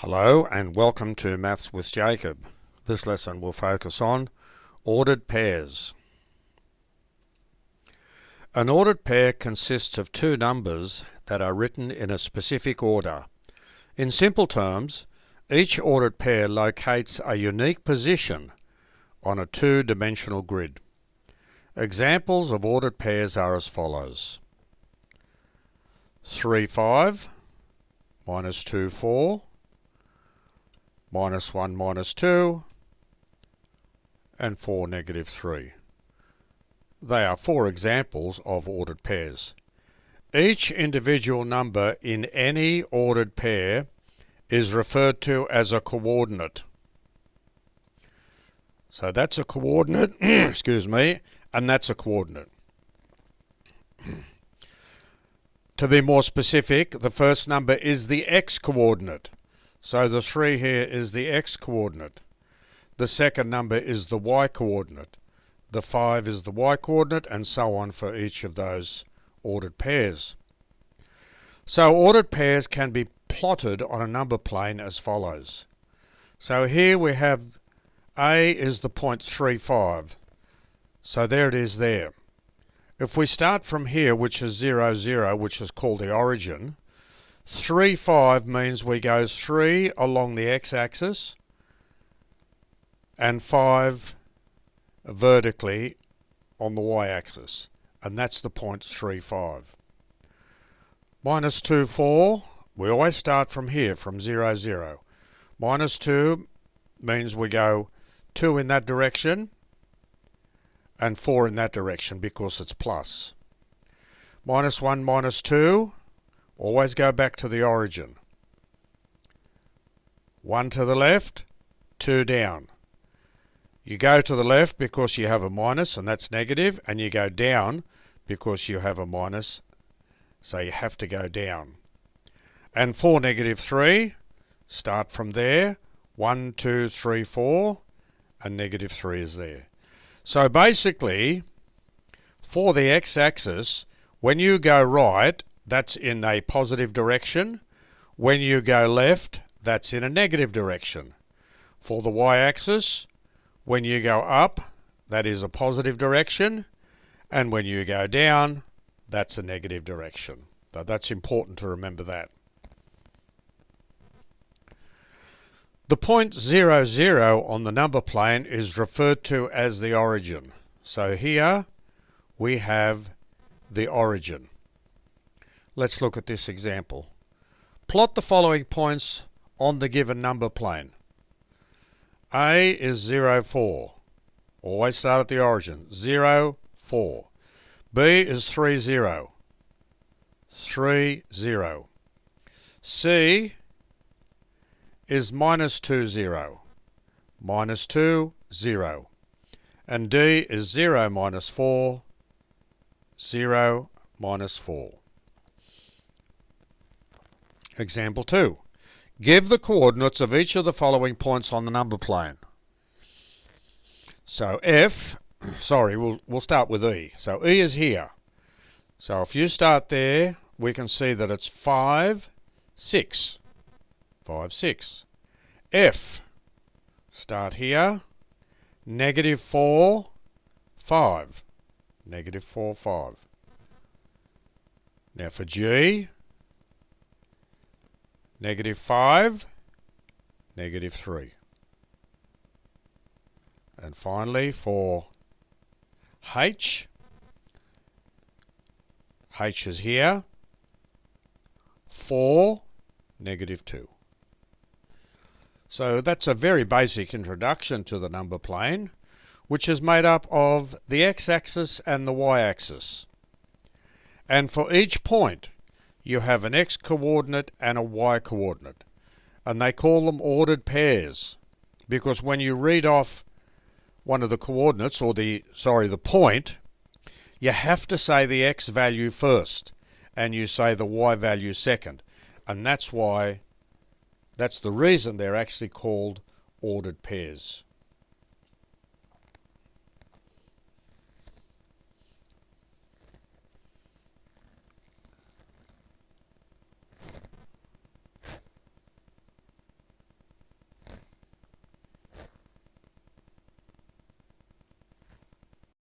Hello and welcome to Maths with Jacob. This lesson will focus on ordered pairs. An ordered pair consists of two numbers that are written in a specific order. In simple terms, each ordered pair locates a unique position on a two-dimensional grid. Examples of ordered pairs are as follows: 3, 5, minus 2, 4, minus 1, minus 2, and 4, negative 3. They are four examples of ordered pairs. Each individual number in any ordered pair is referred to as a coordinate. So that's a coordinate, excuse me, and that's a coordinate. To be more specific, the first number is the x-coordinate. So the 3 here is the x-coordinate. The second number is the y-coordinate. The 5 is the y-coordinate, and so on for each of those ordered pairs. So ordered pairs can be plotted on a number plane as follows. So here we have A is the point 3, 5. So there it is there. If we start from here, which is 0, 0, which is called the origin, 3, 5 means we go 3 along the x-axis and 5 vertically on the y-axis, and that's the point 3, 5. Minus 2, 4, we always start from here, from 0, 0. Minus 2 means we go 2 in that direction and 4 in that direction because it's plus. Minus 1, minus 2, always go back to the origin. 1 to the left, 2 down. You go to the left because you have a minus, and that's negative, and you go down because you have a minus, so you have to go down. And 4, negative 3, start from there, 1, 2, 3, 4, and negative 3 is there. So basically, for the x-axis, when you go right, that's in a positive direction. When you go left, that's in a negative direction. For the y-axis, when you go up, that is a positive direction, and when you go down, that's a negative direction. So that's important to remember that. The point 0, 0 on the number plane is referred to as the origin. So here we have the origin. Let's look at this example. Plot the following points on the given number plane. A is 0, 4. Always start at the origin. 0, 4. B is 3, 0. 3, 0. C is minus 2, 0. Minus 2, 0. And D is 0, minus 4. 0, minus 4. Example 2. Give the coordinates of each of the following points on the number plane. So we'll start with E. So E is here. So if you start there, we can see that it's 5, 6. 5, 6. F, start here, negative 4, 5. Negative 4, 5. Now for G, negative 5, negative 3. And finally for H, H is here, 4, negative 2. So that's a very basic introduction to the number plane, which is made up of the x-axis and the y-axis. And for each point, you have an x-coordinate and a y-coordinate. And they call them ordered pairs, because when you read off one of the coordinates, or the point, you have to say the x value first, and you say the y value second. And that's the reason they're actually called ordered pairs.